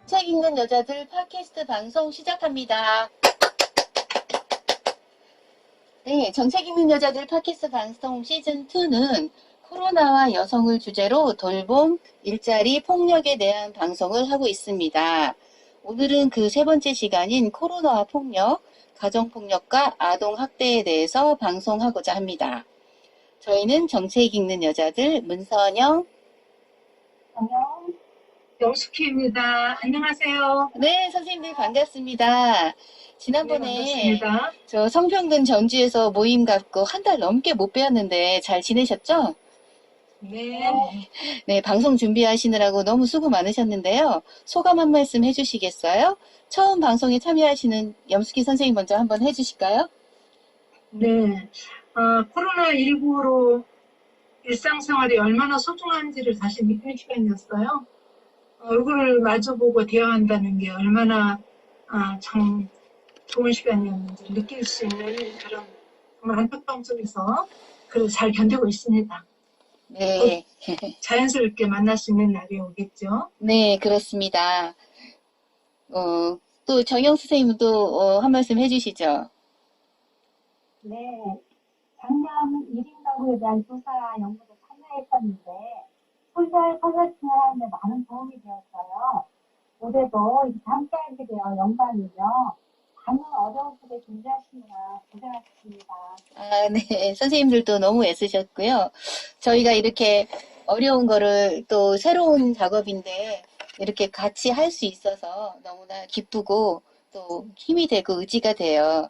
책 읽는 여자들 팟캐스트 방송 시작합니다. 네, 정책 읽는 여자들 팟캐스트 방송 시즌2는 코로나와 여성을 주제로 돌봄, 일자리, 폭력에 대한 방송을 하고 있습니다. 오늘은 그 세 번째 시간인 코로나와 폭력, 가정폭력과 아동학대에 대해서 방송하고자 합니다. 저희는 정책 읽는 여자들 문선영, 안녕. 영숙희입니다. 안녕하세요. 네, 선생님들 반갑습니다. 지난번에 네, 반갑습니다. 저 성평등 전주에서 모임 갖고 한 달 넘게 못 뵈었는데 잘 지내셨죠? 네. 네, 방송 준비하시느라고 너무 수고 많으셨는데요. 소감 한 말씀 해주시겠어요? 처음 방송에 참여하시는 염숙희 선생님 먼저 한번 해주실까요? 네. 코로나19로 일상생활이 얼마나 소중한지를 다시 느끼는 시간이었어요. 얼굴을 마주보고 대화한다는 게 얼마나 참 좋은 시간이었는지 느낄 수 있는 그런 정말 안타까움 속에서 그래도 잘 견디고 있습니다. 네, 자연스럽게 만날 수 있는 날이 오겠죠. 네, 그렇습니다. 또 정영 선생님도 한 말씀 해주시죠. 네, 작년 1인 가구에 대한 조사 연구에 참여했었는데, 솔잘 컨설팅을 하는데 많은 도움이 되었어요. 올해도 이렇게 함께하게 되어 영광이며, 많은 어려운 속에 존재하시느라 고생하셨습니다. 아, 네. 선생님들도 너무 애쓰셨고요. 저희가 이렇게 어려운 거를 또 새로운 작업인데 이렇게 같이 할 수 있어서 너무나 기쁘고 또 힘이 되고 의지가 돼요.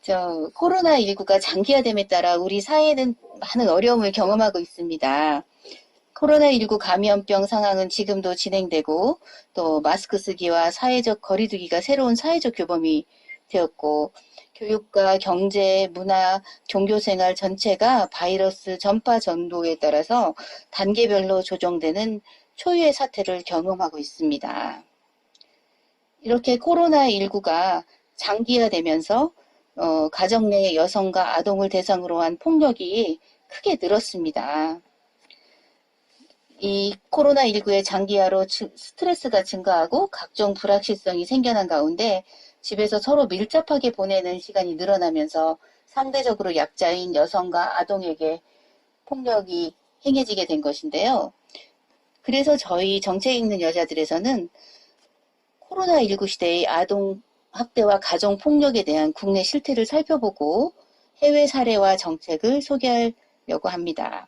코로나19가 장기화됨에 따라 우리 사회는 많은 어려움을 경험하고 있습니다. 코로나19 감염병 상황은 지금도 진행되고 또 마스크 쓰기와 사회적 거리두기가 새로운 사회적 규범이 되었고 교육과 경제, 문화, 종교생활 전체가 바이러스 전파 전도에 따라서 단계별로 조정되는 초유의 사태를 경험하고 있습니다. 이렇게 코로나19가 장기화되면서 가정 내 여성과 아동을 대상으로 한 폭력이 크게 늘었습니다. 이 코로나19의 장기화로 스트레스가 증가하고 각종 불확실성이 생겨난 가운데 집에서 서로 밀접하게 보내는 시간이 늘어나면서 상대적으로 약자인 여성과 아동에게 폭력이 행해지게 된 것인데요. 그래서 저희 정책 읽는 여자들에서는 코로나19 시대의 아동 학대와 가정 폭력에 대한 국내 실태를 살펴보고 해외 사례와 정책을 소개하려고 합니다.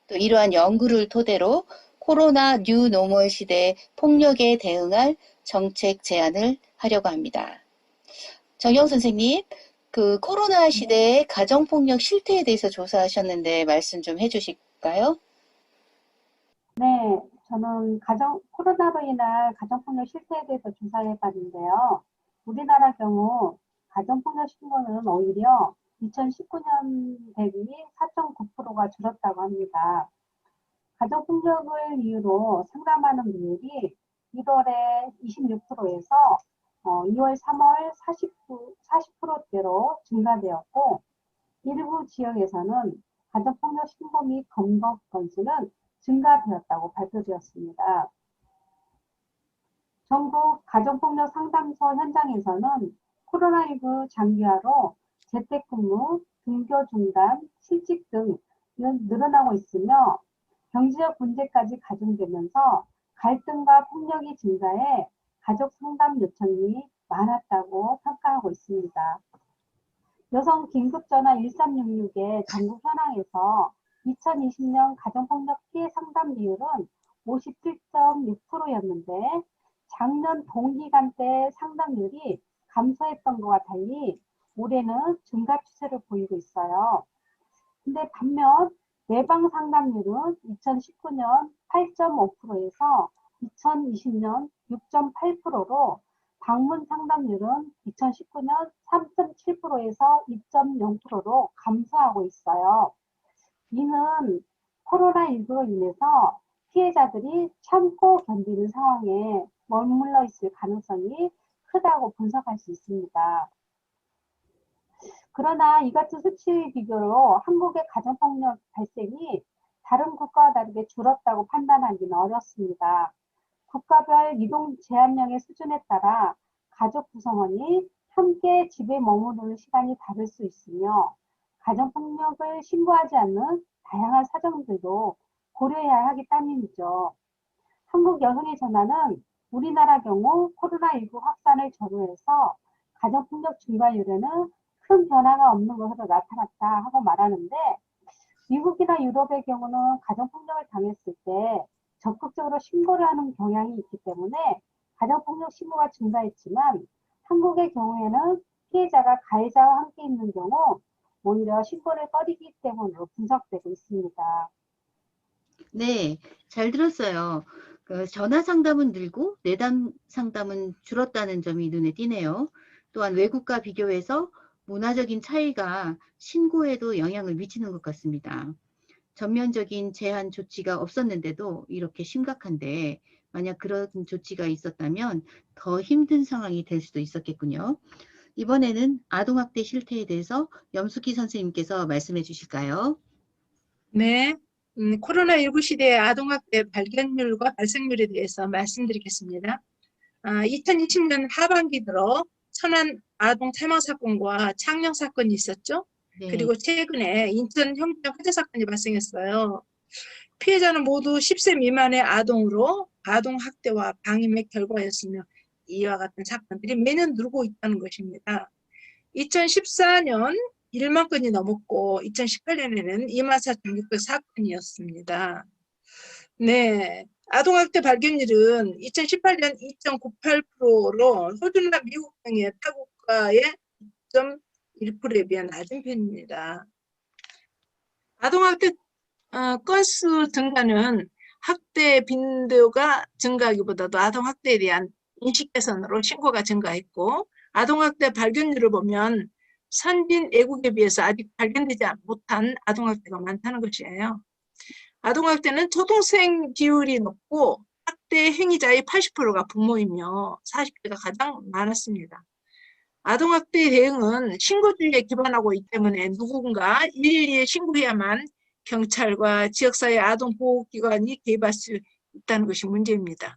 또 이러한 연구를 토대로 코로나 뉴노멀 시대 폭력에 대응할 정책 제안을 하려고 합니다. 정영 선생님, 그 코로나 시대의 가정폭력 실태에 대해서 조사하셨는데 말씀 좀 해주실까요? 네, 저는 코로나로 인한 가정폭력 실태에 대해서 조사해 봤는데요. 우리나라 경우 가정폭력 신고는 오히려 2019년 대비 4.9%가 줄었다고 합니다. 가정폭력을 이유로 상담하는 비율이 1월에 26%에서 2월, 3월 40%대로 증가되었고, 일부 지역에서는 가정폭력 신고 및 검거 건수는 증가되었다고 발표되었습니다. 전국 가정폭력 상담소 현장에서는 코로나19 장기화로 재택근무, 등교 중단, 실직 등은 늘어나고 있으며 경제적 문제까지 가중되면서 갈등과 폭력이 증가해 가족 상담 요청이 많았다고 평가하고 있습니다. 여성 긴급전화 1366의 전국 현황에서 2020년 가정폭력 피해 상담 비율은 57.6%였는데 작년 동기간 때 상담률이 감소했던 것과 달리 올해는 증가 추세를 보이고 있어요. 근데 반면 내방 상담률은 2019년 8.5%에서 2020년 6.8%로 방문 상담률은 2019년 3.7%에서 2.0%로 감소하고 있어요. 이는 코로나19로 인해서 피해자들이 참고 견디는 상황에 머물러 있을 가능성이 크다고 분석할 수 있습니다. 그러나 이 같은 수치 비교로 한국의 가정폭력 발생이 다른 국가와 다르게 줄었다고 판단하기는 어렵습니다. 국가별 이동 제한령의 수준에 따라 가족 구성원이 함께 집에 머무르는 시간이 다를 수 있으며 가정폭력을 신고하지 않는 다양한 사정들도 고려해야 하기 때문이죠. 한국 여성의 전화는 우리나라 경우 코로나19 확산을 전후해서 가정폭력 증가율에는 큰 변화가 없는 것으로 나타났다 하고 말하는데 미국이나 유럽의 경우는 가정폭력을 당했을 때 적극적으로 신고를 하는 경향이 있기 때문에 가정폭력 신고가 증가했지만 한국의 경우에는 피해자가 가해자와 함께 있는 경우 오히려 신고를 꺼리기 때문으로 분석되고 있습니다. 네, 잘 들었어요. 전화 상담은 늘고 내담 상담은 줄었다는 점이 눈에 띄네요. 또한 외국과 비교해서 문화적인 차이가 신고에도 영향을 미치는 것 같습니다. 전면적인 제한 조치가 없었는데도 이렇게 심각한데 만약 그런 조치가 있었다면 더 힘든 상황이 될 수도 있었겠군요. 이번에는 아동학대 실태에 대해서 염숙희 선생님께서 말씀해 주실까요? 네, 코로나19 시대의 아동학대 발견율과 발생률에 대해서 말씀드리겠습니다. 2020년 하반기 들어 천안 아동 사망 사건과 창녕 사건이 있었죠. 네, 그리고 최근에 인천 형평 화재 사건이 발생했어요. 피해자는 모두 10세 미만의 아동으로 아동학대와 방임의 결과였으며 이와 같은 사건들이 매년 늘고 있다는 것입니다. 2014년 1만 건이 넘었고 2018년에는 24,600 사건이었습니다. 네, 아동학대 발견율은 2018년 2.98%로 호주나 미국 등의 타국가의 2.1%에 비해 낮은 편입니다. 아동학대 건수 증가는 학대 빈도가 증가하기보다도 아동학대에 대한 인식 개선으로 신고가 증가했고 아동학대 발견율을 보면 선진 애국에 비해서 아직 발견되지 못한 아동학대가 많다는 것이에요. 아동학대는 초등생 비율이 높고 학대 행위자의 80%가 부모이며 40대가 가장 많았습니다. 아동학대 대응은 신고주의에 기반하고 있기 때문에 누군가 112에 신고해야만 경찰과 지역사회 아동보호기관이 개입할 수 있다는 것이 문제입니다.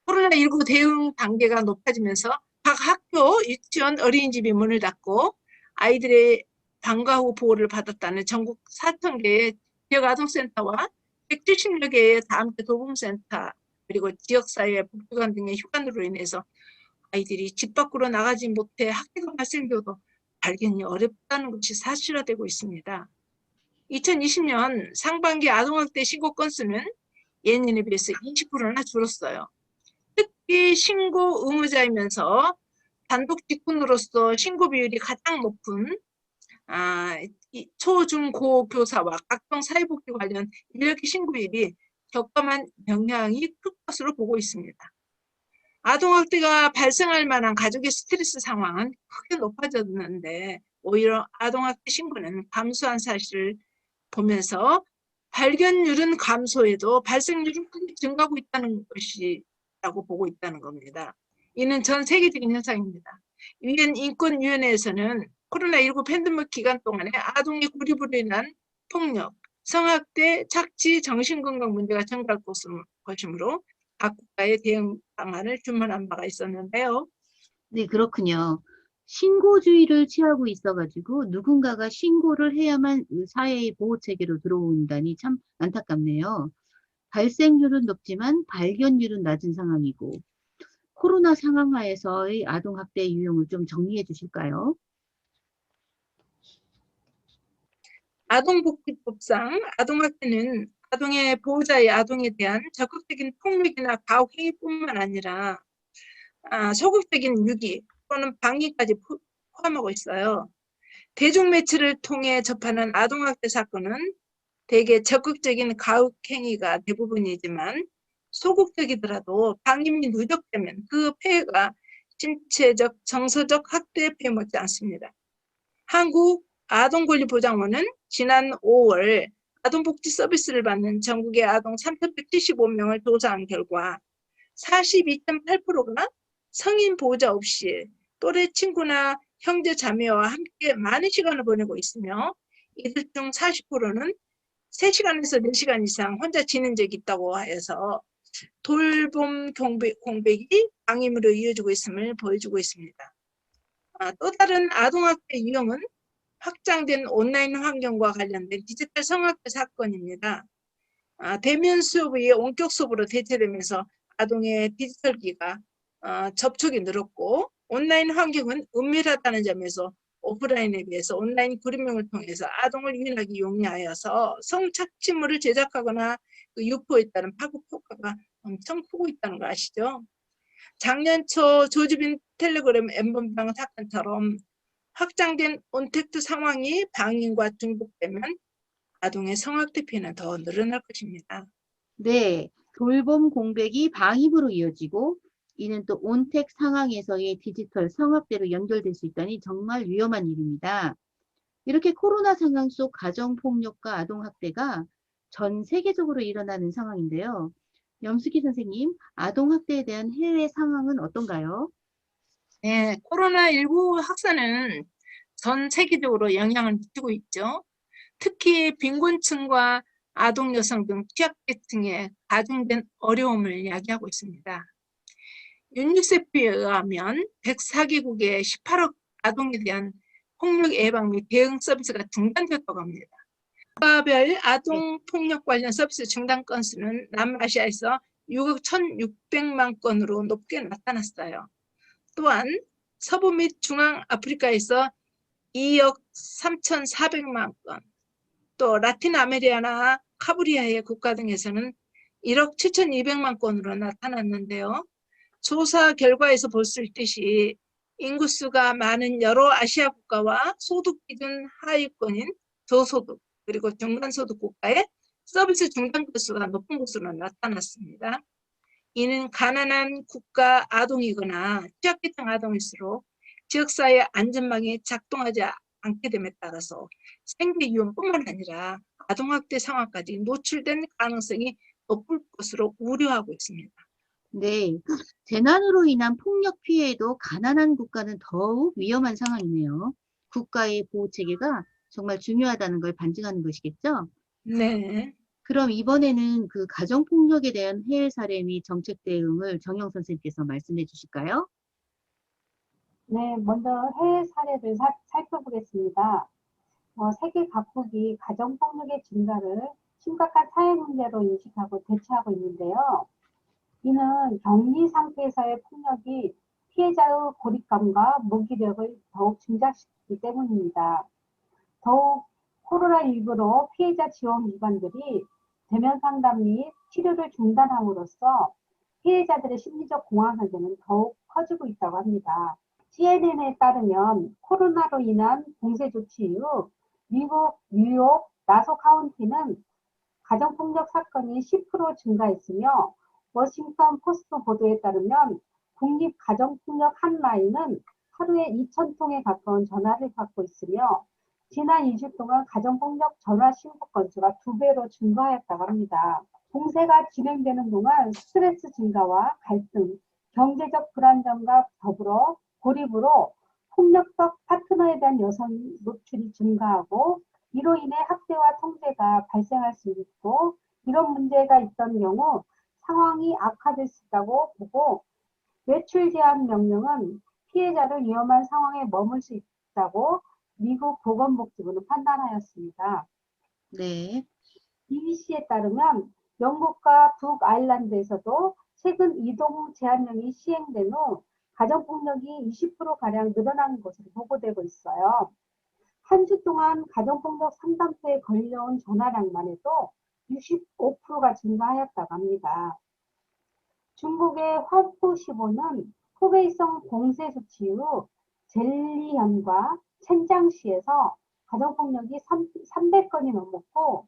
코로나19 대응 단계가 높아지면서 각 학교, 유치원, 어린이집이 문을 닫고 아이들의 방과 후 보호를 받았다는 전국 4,000개의 지역아동센터와 170여 개의 다함께 돌봄센터 그리고 지역사회 복지관 등의 휴관으로 인해서 아이들이 집 밖으로 나가지 못해 학대가 발생돼도 발견이 어렵다는 것이 사실화되고 있습니다. 2020년 상반기 아동학대 신고 건수는 예년에 비해서 20%나 줄었어요. 특히 신고 의무자이면서 단독 직군으로서 신고 비율이 가장 높은 초, 중, 고 교사와 각종 사회복지 관련 인력의 신고율이 격감한 영향이 클 것으로 보고 있습니다. 아동학대가 발생할 만한 가족의 스트레스 상황은 크게 높아졌는데 오히려 아동학대 신고는 감소한 사실을 보면서 발견율은 감소해도 발생률은 크게 증가하고 있다는 것이라고 보고 있다는 겁니다. 이는 전 세계적인 현상입니다. 유엔 인권위원회에서는 코로나19 팬데믹 기간 동안에 아동의 고립으로 인한 폭력, 성학대, 착취, 정신건강 문제가 증가할 것이므로 각 국가의 대응 방안을 주문한 바가 있었는데요. 네, 그렇군요. 신고주의를 취하고 있어가지고 누군가가 신고를 해야만 사회의 보호체계로 들어온다니 참 안타깝네요. 발생률은 높지만 발견율은 낮은 상황이고 코로나 상황하에서의 아동학대 유형을 좀 정리해 주실까요? 아동복지법상 아동학대는 아동의 보호자의 아동에 대한 적극적인 폭력이나 가혹행위뿐만 아니라 소극적인 유기 또는 방위까지 포함하고 있어요. 대중매체를 통해 접하는 아동학대 사건은 대개 적극적인 가혹행위가 대부분이지만 소극적이더라도 방임이 누적되면 그 폐해가 신체적, 정서적 학대에 빼먹지 않습니다. 한국 아동권리보장원은 지난 5월 아동복지 서비스를 받는 전국의 아동 3,175명을 조사한 결과 42.8%가 성인 보호자 없이 또래 친구나 형제 자매와 함께 많은 시간을 보내고 있으며 이들 중 40%는 3시간에서 4시간 이상 혼자 지낸 적이 있다고 해서 돌봄 공백이 방임으로 이어지고 있음을 보여주고 있습니다. 또 다른 아동학대 유형은 확장된 온라인 환경과 관련된 디지털 성학대 사건입니다. 대면 수업이 원격 수업으로 대체되면서 아동의 디지털기가 접촉이 늘었고 온라인 환경은 은밀하다는 점에서 오프라인에 비해서 온라인 그룹명을 통해서 아동을 유인하기 용이하여서 성착취물을 제작하거나 그 유포에 따른 파급 효과가 엄청 크고 있다는 거 아시죠? 작년 초 조지빈 텔레그램 엠번방 사건처럼 확장된 온택트 상황이 방임과 중복되면 아동의 성학대 피해는 더 늘어날 것입니다. 네, 돌봄 공백이 방임으로 이어지고 이는 또 온택 상황에서의 디지털 성학대로 연결될 수 있다니 정말 위험한 일입니다. 이렇게 코로나 상황 속 가정폭력과 아동학대가 전 세계적으로 일어나는 상황인데요. 염수기 선생님, 아동학대에 대한 해외 상황은 어떤가요? 네, 코로나19 확산은 전 세계적으로 영향을 미치고 있죠. 특히 빈곤층과 아동 여성 등 취약계층의 가중된 어려움을 이야기하고 있습니다. 유니세프에 의하면 104개국의 18억 아동에 대한 폭력 예방 및 대응 서비스가 중단되었다고 합니다. 국가별 아동 폭력 관련 서비스 중단 건수는 남아시아에서 6억 1,600만 건으로 높게 나타났어요. 또한 서부 및 중앙 아프리카에서 2억 3,400만 건, 또 라틴 아메리카나 카브리아의 국가 등에서는 1억 7,200만 건으로 나타났는데요. 조사 결과에서 볼 수 있듯이 인구수가 많은 여러 아시아 국가와 소득 기준 하위권인 저소득 그리고 중간소득 국가의 서비스 중단 건수가 높은 것으로 나타났습니다. 이는 가난한 국가 아동이거나 취약계층 아동일수록 지역사회 안전망이 작동하지 않게 됨에 따라서 생계 위험뿐만 아니라 아동학대 상황까지 노출된 가능성이 높을 것으로 우려하고 있습니다. 네, 재난으로 인한 폭력 피해에도 가난한 국가는 더욱 위험한 상황이네요. 국가의 보호 체계가 정말 중요하다는 걸 반증하는 것이겠죠? 네. 그럼 이번에는 그 가정폭력에 대한 해외 사례 및 정책 대응을 정영 선생님께서 말씀해 주실까요? 네, 먼저 해외 사례를 살펴보겠습니다. 세계 각국이 가정폭력의 증가를 심각한 사회 문제로 인식하고 대처하고 있는데요. 이는 격리 상태에서의 폭력이 피해자의 고립감과 무기력을 더욱 증가시키기 때문입니다. 더욱 코로나19로 피해자 지원 기관들이 대면 상담 및 치료를 중단함으로써 피해자들의 심리적 공황 상태는 더욱 커지고 있다고 합니다. CNN에 따르면 코로나로 인한 봉쇄 조치 이후 미국 뉴욕 나소 카운티는 가정폭력 사건이 10% 증가했으며 워싱턴 포스트 보도에 따르면 국립가정폭력 한라인은 하루에 2,000통에 가까운 전화를 받고 있으며 지난 2주 동안 가정폭력 전화 신고 건수가 2배로 증가하였다고 합니다. 봉쇄가 진행되는 동안 스트레스 증가와 갈등, 경제적 불안정과 더불어 고립으로 폭력적 파트너에 대한 여성 노출이 증가하고 이로 인해 학대와 통제가 발생할 수 있고 이런 문제가 있던 경우 상황이 악화될 수 있다고 보고 외출 제한 명령은 피해자를 위험한 상황에 머물 수 있다고 미국 보건복지부는 판단하였습니다. 네, BBC에 따르면 영국과 북아일랜드에서도 최근 이동 제한령이 시행된 후 가정폭력이 20%가량 늘어난 것으로 보고되고 있어요. 한 주 동안 가정폭력 상담소에 걸려온 전화량만 해도 65%가 증가하였다고 합니다. 중국의 화푸시보는 후베이성 봉쇄 조치 이후 젤리현과 첸장시에서 가정폭력이 300건이 넘었고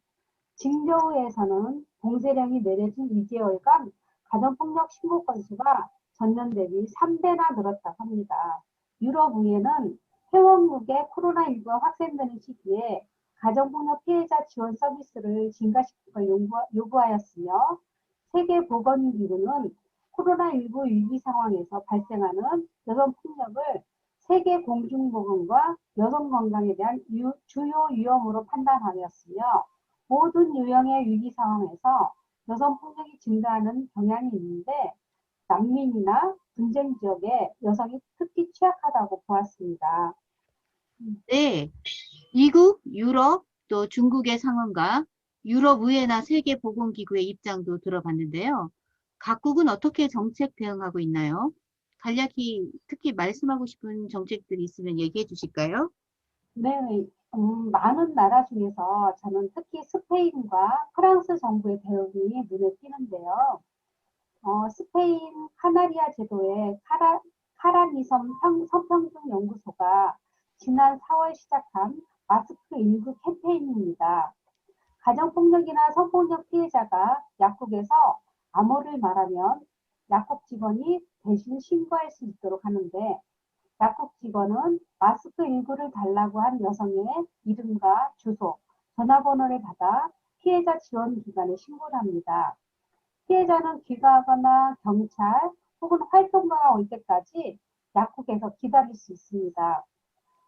징저우에서는 봉쇄령이 내려진 2개월간 가정폭력 신고 건수가 전년 대비 3배나 늘었다고 합니다. 유럽의회는 회원국의 코로나19가 확산되는 시기에 가정폭력 피해자 지원 서비스를 증가시키고 요구하였으며 세계보건기구는 코로나19 위기 상황에서 발생하는 여성폭력을 세계 공중보건과 여성 건강에 대한 주요 위험으로 판단하였으며 모든 유형의 위기 상황에서 여성 폭력이 증가하는 경향이 있는데 난민이나 분쟁 지역에 여성이 특히 취약하다고 보았습니다. 네, 미국, 유럽, 또 중국의 상황과 유럽의회나 세계보건기구의 입장도 들어봤는데요. 각국은 어떻게 정책 대응하고 있나요? 간략히 특히 말씀하고 싶은 정책들이 있으면 얘기해 주실까요? 네, 많은 나라 중에서 저는 특히 스페인과 프랑스 정부의 대응이 눈에 띄는데요. 스페인 카나리아 제도의 카라니섬 성평등 연구소가 지난 4월 시작한 마스크19 캠페인입니다. 가정폭력이나 성폭력 피해자가 약국에서 암호를 말하면 약국 직원이 대신 신고할 수 있도록 하는데 약국 직원은 마스크19를 달라고 한 여성의 이름과 주소, 전화번호를 받아 피해자 지원 기관에 신고를 합니다. 피해자는 귀가하거나 경찰 혹은 활동가가 올 때까지 약국에서 기다릴 수 있습니다.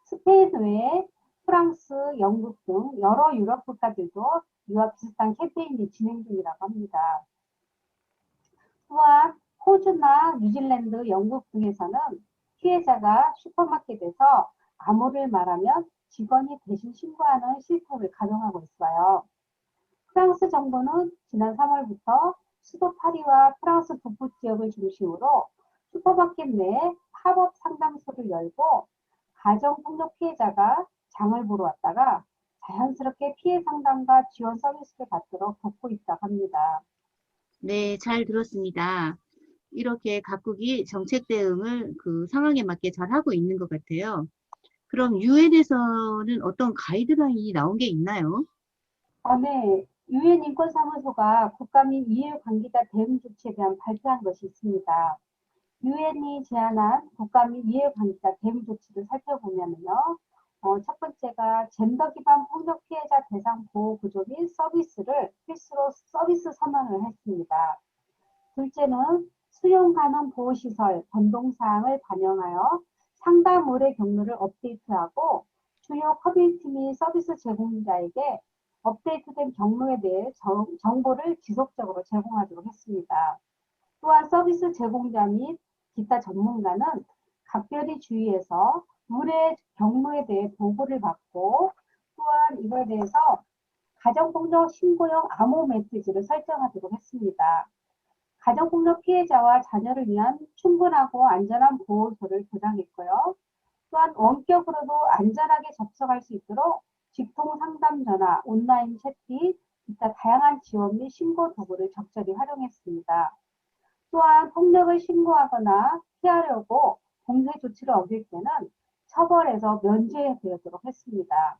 스페인 외에 프랑스, 영국 등 여러 유럽 국가들도 이와 비슷한 캠페인이 진행 중이라고 합니다. 또한 호주나 뉴질랜드, 영국 등에서는 피해자가 슈퍼마켓에서 암호를 말하면 직원이 대신 신고하는 시스템을 가동하고 있어요. 프랑스 정부는 지난 3월부터 수도 파리와 프랑스 북부 지역을 중심으로 슈퍼마켓 내에 팝업 상담소를 열고 가정폭력 피해자가 장을 보러 왔다가 자연스럽게 피해 상담과 지원 서비스를 받도록 돕고 있다고 합니다. 네, 잘 들었습니다. 이렇게 각국이 정책 대응을 그 상황에 맞게 잘 하고 있는 것 같아요. 그럼 유엔에서는 어떤 가이드라인이 나온 게 있나요? 네. 유엔 인권사무소가 국가 및 이해관계자 대응 조치에 대한 발표한 것이 있습니다. 유엔이 제안한 국가 및 이해관계자 대응 조치를 살펴보면요. 첫 번째가 젠더 기반 폭력 피해자 대상 보호 구조 및 서비스를 필수로 서비스 선언을 했습니다. 둘째는 수용 가능 보호시설 변동사항을 반영하여 상담 의뢰 경로를 업데이트하고 주요 커뮤니티 및 서비스 제공자에게 업데이트된 경로에 대해 정보를 지속적으로 제공하도록 했습니다. 또한 서비스 제공자 및 기타 전문가는 각별히 주의해서 의뢰 경로에 대해 보고를 받고 또한 이거에 대해서 가정폭력 신고용 암호 메시지를 설정하도록 했습니다. 가정폭력 피해자와 자녀를 위한 충분하고 안전한 보호소를 보장했고요. 또한 원격으로도 안전하게 접속할 수 있도록 직통 상담 전화, 온라인 채팅, 기타 다양한 지원 및 신고 도구를 적절히 활용했습니다. 또한 폭력을 신고하거나 피하려고 공세 조치를 어길 때는 처벌에서 면제되도록 했습니다.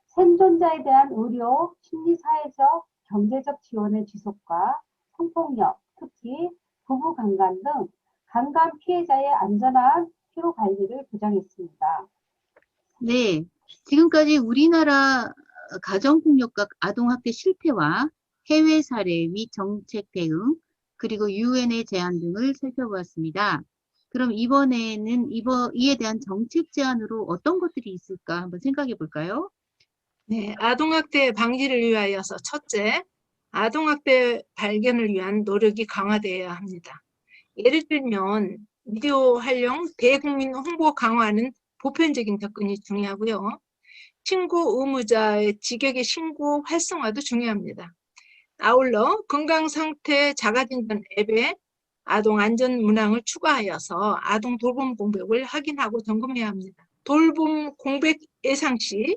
생존자에 대한 의료, 심리, 사회적, 경제적 지원의 지속과 성폭력, 특히 부부 강간 등 강간 피해자의 안전한 피로 관리를 보장했습니다. 네, 지금까지 우리나라 가정폭력과 아동학대 실태와 해외 사례 및 정책 대응, 그리고 유엔의 제안 등을 살펴보았습니다. 그럼 이번에는 이에 대한 정책 제안으로 어떤 것들이 있을까 한번 생각해 볼까요? 네, 아동학대 방지를 위하여서 첫째, 아동학대 발견을 위한 노력이 강화되어야 합니다. 예를 들면 미디어 활용, 대국민 홍보 강화는 보편적인 접근이 중요하고요. 신고 의무자의 직역의 신고 활성화도 중요합니다. 아울러 건강상태 자가진단 앱에 아동 안전 문항을 추가하여서 아동 돌봄 공백을 확인하고 점검해야 합니다. 돌봄 공백 예상 시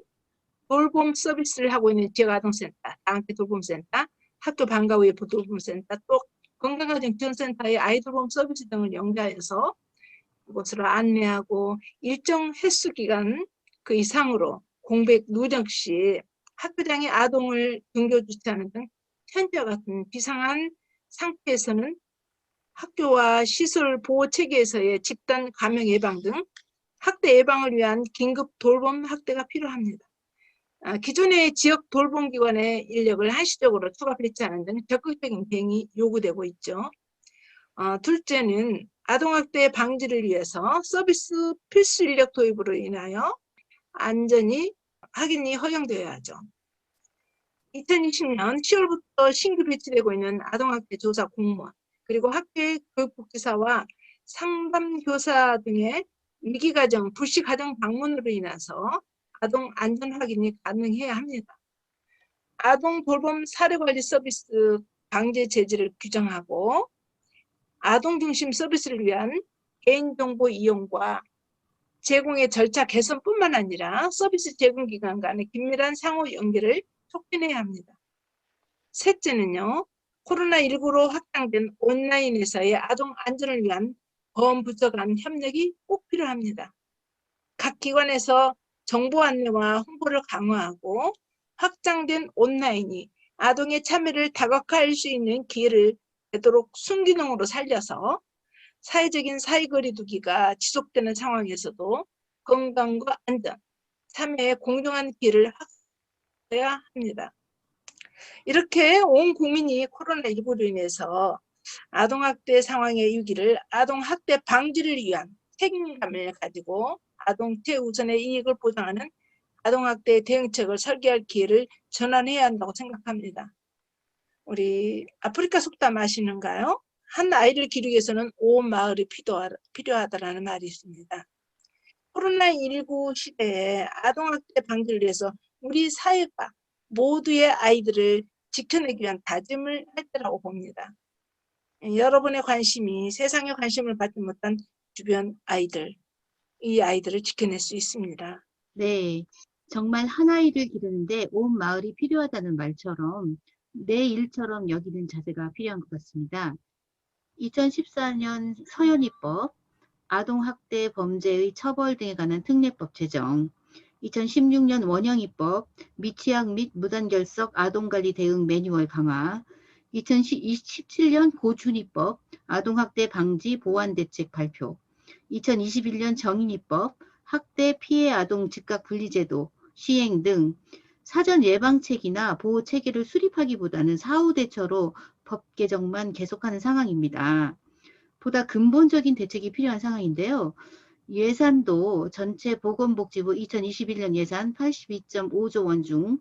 돌봄 서비스를 하고 있는 지역아동센터, 다한테 돌봄센터, 학교 방과 후에 돌봄센터, 또 건강가정지원센터의 아이돌봄 서비스 등을 연계하여서 이곳으로 안내하고 일정 횟수 기간 그 이상으로 공백 누적 시 학교장이 아동을 등교 조치하는 등 현재와 같은 비상한 상태에서는 학교와 시설 보호 체계에서의 집단 감염 예방 등 학대 예방을 위한 긴급 돌봄 학대가 필요합니다. 기존의 지역 돌봄기관의 인력을 한시적으로 추가 배치하는 등 적극적인 대응이 요구되고 있죠. 둘째는 아동학대 방지를 위해서 서비스 필수 인력 도입으로 인하여 안전이 확인이 허용되어야 하죠. 2020년 10월부터 신규 배치되고 있는 아동학대 조사 공무원, 그리고 학교의 교육복지사와 상담교사 등의 위기가정, 불시가정 방문으로 인해서 아동 안전 확인이 가능해야 합니다. 아동 돌봄 사례관리 서비스 방제 제지를 규정하고 아동 중심 서비스를 위한 개인정보 이용과 제공의 절차 개선뿐만 아니라 서비스 제공 기관 간의 긴밀한 상호 연계를 촉진해야 합니다. 셋째는요, 코로나19로 확장된 온라인에서의 아동 안전을 위한 범부처 간 협력이 꼭 필요합니다. 각 기관에서 정보 안내와 홍보를 강화하고 확장된 온라인이 아동의 참여를 다각화할 수 있는 기회를 되도록 순기능으로 살려서 사회적인 사회거리 두기가 지속되는 상황에서도 건강과 안전, 참여의 공정한 기회를 확보해야 합니다. 이렇게 온 국민이 코로나19로 인해서 아동학대 상황의 위기를 아동학대 방지를 위한 책임감을 가지고 아동 최우선의 이익을 보장하는 아동학대 대응책을 설계할 기회를 전환해야 한다고 생각합니다. 우리 아프리카 속담 아시는가요? 한 아이를 기르기 위해서는 온 마을이 필요하다라는 말이 있습니다. 코로나19 시대에 아동학대 방지를 위해서 우리 사회가 모두의 아이들을 지켜내기 위한 다짐을 할 때라고 봅니다. 여러분의 관심이 세상의 관심을 받지 못한 주변 아이들, 이 아이들을 지켜낼 수 있습니다. 네, 정말 한 아이를 기르는데 온 마을이 필요하다는 말처럼 내 일처럼 여기는 자세가 필요한 것 같습니다. 2014년 서현이법, 아동학대 범죄의 처벌 등에 관한 특례법 제정, 2016년 원형이법, 미취학 및 무단결석 아동관리 대응 매뉴얼 강화, 2017년 고준이법, 아동학대 방지 보완대책 발표, 2021년 정인이법, 학대 피해 아동 즉각 분리제도 시행 등 사전 예방책이나 보호체계를 수립하기보다는 사후대처로 법 개정만 계속하는 상황입니다. 보다 근본적인 대책이 필요한 상황인데요. 예산도 전체 보건복지부 2021년 예산 82.5조 원 중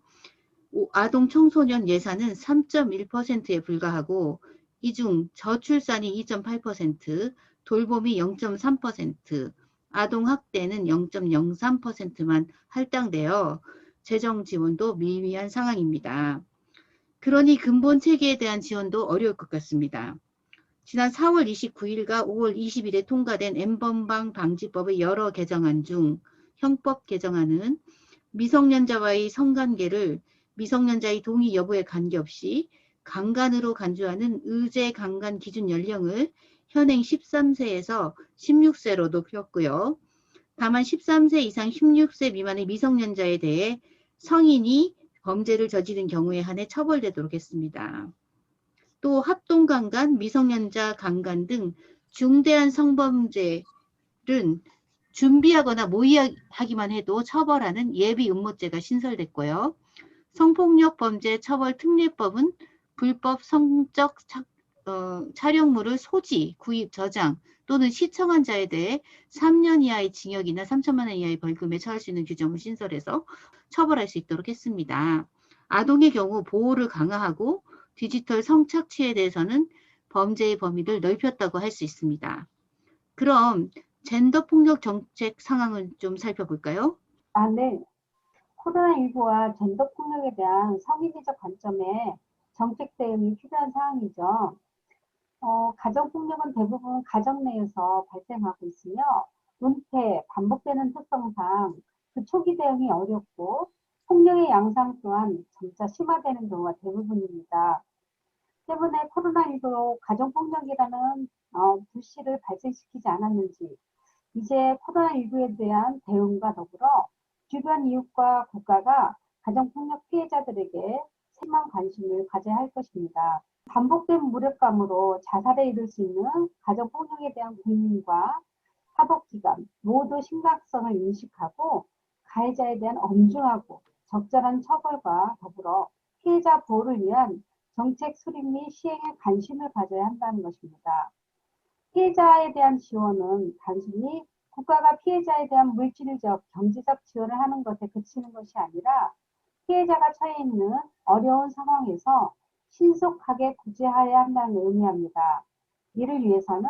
아동 청소년 예산은 3.1%에 불과하고 이 중 저출산이 2.8%, 돌봄이 0.3%, 아동학대는 0.03%만 할당되어 재정 지원도 미미한 상황입니다. 그러니 근본 체계에 대한 지원도 어려울 것 같습니다. 지난 4월 29일과 5월 20일에 통과된 N번방 방지법의 여러 개정안 중 형법 개정안은 미성년자와의 성관계를 미성년자의 동의 여부에 관계없이 강간으로 간주하는 의제 강간 기준 연령을 현행 13세에서 16세로 높였고요. 다만 13세 이상 16세 미만의 미성년자에 대해 성인이 범죄를 저지른 경우에 한해 처벌되도록 했습니다. 또 합동강간, 미성년자 강간 등 중대한 성범죄는 준비하거나 모의하기만 해도 처벌하는 예비 음모죄가 신설됐고요. 성폭력 범죄 처벌 특례법은 불법 성적 촬영물을 소지, 구입, 저장 또는 시청한 자에 대해 3년 이하의 징역이나 3천만 원 이하의 벌금에 처할 수 있는 규정을 신설해서 처벌할 수 있도록 했습니다. 아동의 경우 보호를 강화하고 디지털 성착취에 대해서는 범죄의 범위를 넓혔다고 할 수 있습니다. 그럼 젠더 폭력 정책 상황을 좀 살펴볼까요? 네. 코로나19와 젠더 폭력에 대한 성인지적 관점의 정책 대응이 필요한 사항이죠. 가정폭력은 대부분 가정 내에서 발생하고 있으며 은폐, 반복되는 특성상 그 초기 대응이 어렵고 폭력의 양상 또한 점차 심화되는 경우가 대부분입니다. 때문에 코로나19로 가정폭력이라는 불씨를 발생시키지 않았는지 이제 코로나19에 대한 대응과 더불어 주변 이웃과 국가가 가정폭력 피해자들에게 심한 관심을 가져야 할 것입니다. 반복된 무력감으로 자살에 이를 수 있는 가정폭력에 대한 국민과 사법기관 모두 심각성을 인식하고 가해자에 대한 엄중하고 적절한 처벌과 더불어 피해자 보호를 위한 정책 수립 및 시행에 관심을 가져야 한다는 것입니다. 피해자에 대한 지원은 단순히 국가가 피해자에 대한 물질적, 경제적 지원을 하는 것에 그치는 것이 아니라 피해자가 처해 있는 어려운 상황에서 신속하게 구제해야 한다는 의미합니다. 이를 위해서는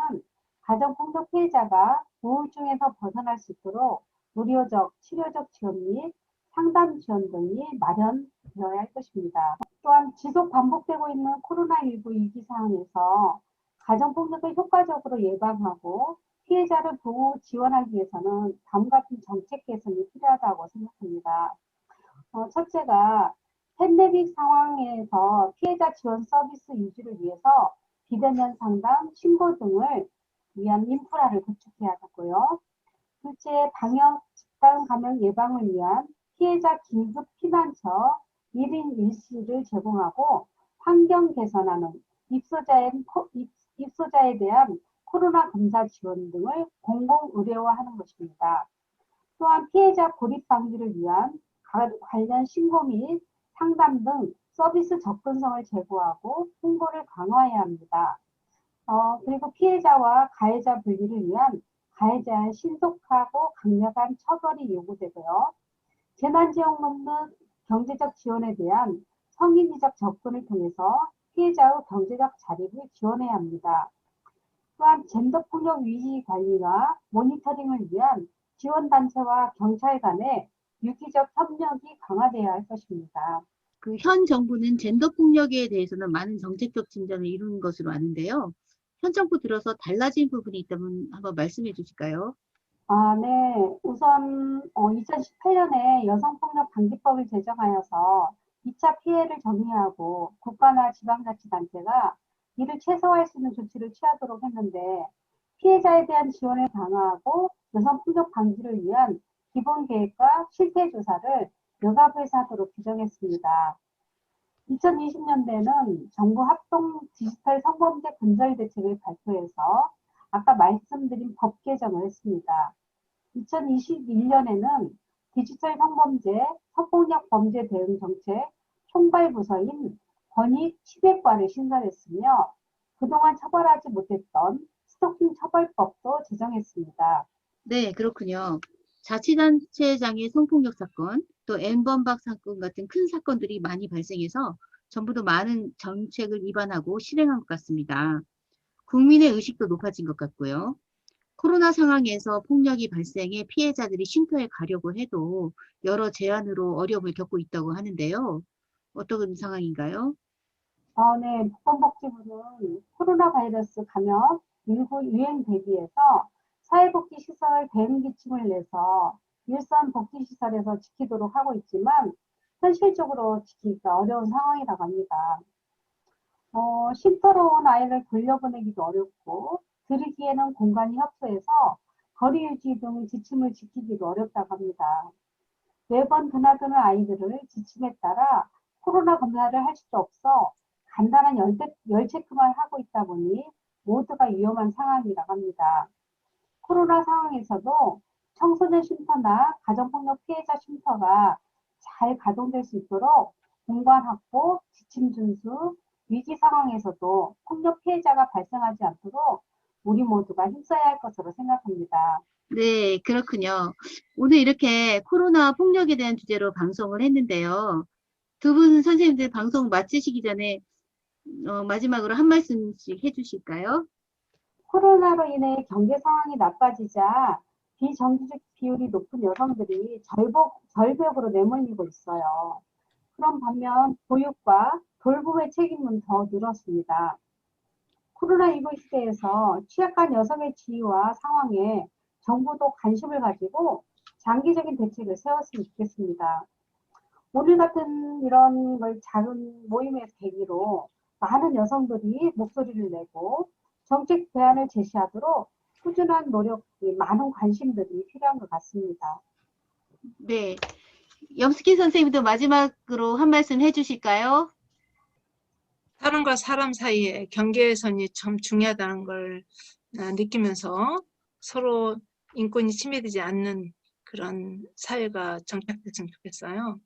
가정폭력 피해자가 우울증에서 벗어날 수 있도록 의료적, 치료적 지원 및 상담 지원 등이 마련되어야 할 것입니다. 또한 지속 반복되고 있는 코로나19 위기 상황에서 가정폭력을 효과적으로 예방하고 피해자를 보호 지원하기 위해서는 다음과 같은 정책 개선이 필요하다고 생각합니다. 첫째가 팬데믹 상황에서 피해자 지원 서비스 유지를 위해서 비대면 상담, 신고 등을 위한 인프라를 구축해야 하고요. 둘째, 방역 집단 감염 예방을 위한 피해자 긴급 피난처 1인 1실을 제공하고 환경 개선하는 입소자에 대한 코로나 검사 지원 등을 공공 의료화하는 것입니다. 또한 피해자 고립 방지를 위한 관련 신고 및 상담 등 서비스 접근성을 제고하고 홍보를 강화해야 합니다. 그리고 피해자와 가해자 분리를 위한 가해자의 신속하고 강력한 처벌이 요구되고요. 재난지원금 경제적 지원에 대한 성인지적 접근을 통해서 피해자의 경제적 자립을 지원해야 합니다. 또한 젠더폭력 위기 관리와 모니터링을 위한 지원단체와 경찰 간의 유기적 협력이 강화되어야 할 것입니다. 그 현 정부는 젠더 폭력에 대해서는 많은 정책적 진전을 이룬 것으로 아는데요. 현 정부 들어서 달라진 부분이 있다면 한번 말씀해 주실까요? 네. 우선 2018년에 여성폭력 방지법을 제정하여서 2차 피해를 정리하고 국가나 지방자치단체가 이를 최소화할 수 있는 조치를 취하도록 했는데 피해자에 대한 지원을 강화하고 여성폭력 방지를 위한 기본계획과 실태조사를 여가부에서 하도록 규정했습니다. 2020년대에는 정부 합동 디지털 성범죄 근절 대책을 발표해서 아까 말씀드린 법 개정을 했습니다. 2021년에는 디지털 성범죄, 성폭력 범죄 대응 정책 총괄부서인 권익 치백과를 신설했으며 그동안 처벌하지 못했던 스토킹 처벌법도 제정했습니다. 네, 그렇군요. 자치단체장의 성폭력 사건, 또 N번박 사건 같은 큰 사건들이 많이 발생해서 정부도 많은 정책을 입안하고 실행한 것 같습니다. 국민의 의식도 높아진 것 같고요. 코로나 상황에서 폭력이 발생해 피해자들이 쉼터에 가려고 해도 여러 제한으로 어려움을 겪고 있다고 하는데요. 어떤 상황인가요? 네, 보건복지부는 코로나 바이러스 감염 19 유행 대비해서 사회복지시설 대응지침을 내서 일선 복지시설에서 지키도록 하고 있지만 현실적으로 지키기가 어려운 상황이라고 합니다. 쉼터로 온 아이를 돌려보내기도 어렵고 들이기에는 공간이 협소해서 거리 유지 등 지침을 지키기도 어렵다고 합니다. 매번 드나드는 아이들을 지침에 따라 코로나 검사를 할 수도 없어 간단한 열 체크만 하고 있다 보니 모두가 위험한 상황이라고 합니다. 코로나 상황에서도 청소년 쉼터나 가정폭력 피해자 쉼터가 잘 가동될 수 있도록 공간 확보, 지침 준수, 위기 상황에서도 폭력 피해자가 발생하지 않도록 우리 모두가 힘써야 할 것으로 생각합니다. 네, 그렇군요. 오늘 이렇게 코로나 폭력에 대한 주제로 방송을 했는데요. 두 분 선생님들 방송 마치시기 전에 마지막으로 한 말씀씩 해주실까요? 코로나로 인해 경제 상황이 나빠지자 비정규직 비율이 높은 여성들이 절벽으로 내몰리고 있어요. 그런 반면 보육과 돌봄의 책임은 더 늘었습니다. 코로나19 시대에서 취약한 여성의 지위와 상황에 정부도 관심을 가지고 장기적인 대책을 세웠으면 좋겠습니다. 오늘 같은 이런 걸 작은 모임의 계기로 많은 여성들이 목소리를 내고 정책 대안을 제시하도록 꾸준한 노력이 많은 관심들이 필요한 것 같습니다. 네, 염스키 선생님도 마지막으로 한 말씀 해주실까요? 사람과 사람 사이에 경계선이 참 중요하다는 걸 느끼면서 서로 인권이 침해되지 않는 그런 사회가 정착됐으면 좋겠어요.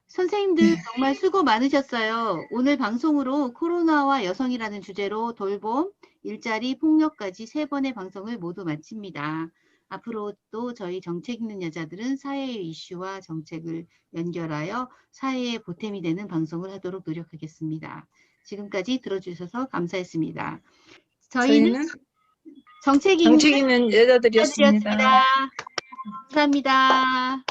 선생님들 네. 정말 수고 많으셨어요. 오늘 방송으로 코로나와 여성이라는 주제로 돌봄, 일자리, 폭력까지 3번의 방송을 모두 마칩니다. 앞으로 또 저희 정책 있는 여자들은 사회의 이슈와 정책을 연결하여 사회에 보탬이 되는 방송을 하도록 노력하겠습니다. 지금까지 들어주셔서 감사했습니다. 저희는 정책 정책 있는 있는 여자들이었습니다. 감사합니다.